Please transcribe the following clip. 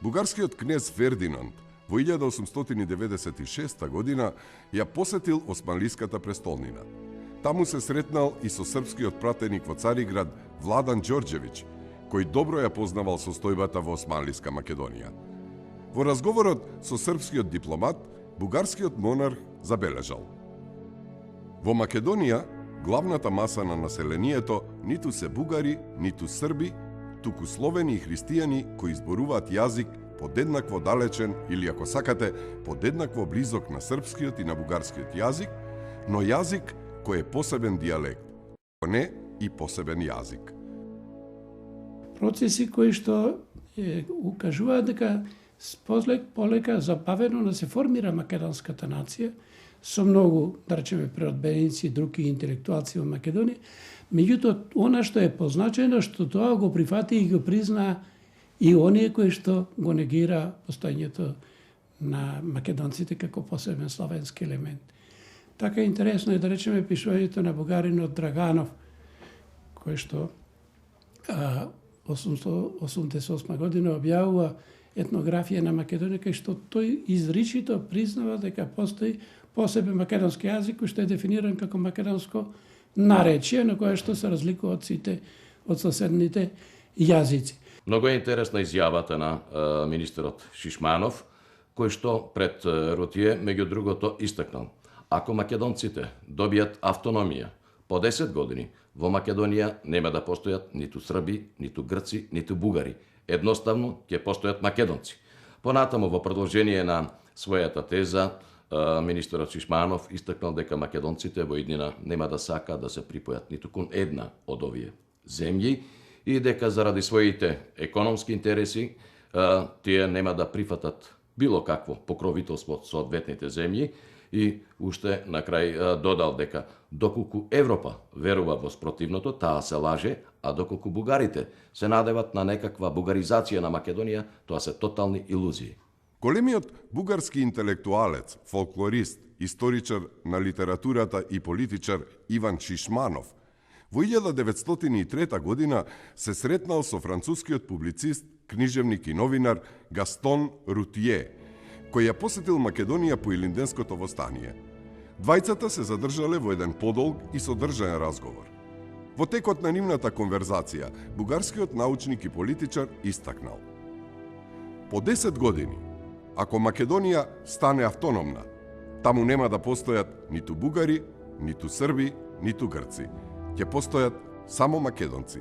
Бугарскиот кнез Фердинанд во 1896 година ја посетил Османлиската престолнина. Таму се сретнал и со српскиот пратеник во Цариград Владан Ѓорѓевиќ, кој добро ја познавал состојбата во Османлиска Македонија. Во разговорот со српскиот дипломат, бугарскиот монарх забележал: во Македонија главната маса на населението ниту се бугари, ниту срби, туку словени и христијани кои зборуваат јазик подеднакво далечен или, ако сакате, подеднакво близок на српскиот и на бугарскиот јазик, но јазик кој е посебен дијалект, не и посебен јазик. Процеси кои што укажуваат дека полека забавено да се формира македонската нација, со многу, да речеме, преодбеници, други интелектуалци во Македонија, меѓутоа, она што е позначено, што тоа го прифати и го призна и оние кои што го негира постоењето на македонците како посебен славенски елемент. Така интересно е, да речеме, пишувањето на бугаринот Драганов, кој што 888 година објавува етнографија на Македонија, кај што тој изричито признава дека постои посебен македонски јазик кој што е дефиниран како македонско наречие, на кое што се разликува од сите од соседните јазици. Много е интересна изјавата на министерот Шишманов, кој што пред Рутие, меѓу другото, истакнал: ако македонците добијат автономија по 10 години, во Македонија нема да постојат ниту срби, ниту грци, ниту бугари. Едноставно ќе постојат македонци. Понатаму, во продолжение на својата теза, министерот Шишманов истакнал дека македонците во иднина нема да сака да се припојат ниту кон една од овие земји и дека заради своите економски интереси тие нема да прифатат било какво покровителство од соодветните земји и уште на крај додал дека доколку Европа верува во спротивното, таа се лаже, а доколку бугарите се надеват на некаква бугаризација на Македонија, тоа се тотални илузии. Големиот бугарски интелектуалец, фолклорист, историчар на литературата и политичар Иван Шишманов во 1903 година се сретнал со францускиот публицист, книжевник и новинар Гастон Рутие, кој ја посетил Македонија по Илинденското востание. Двајцата се задржале во еден подолг и содржаен разговор. Во текот на нивната конверзација, бугарскиот научник и политичар истакнал: по 10 години, ако Македонија стане автономна, таму нема да постојат ниту бугари, ниту срби, ниту грци. Ќе постојат само македонци.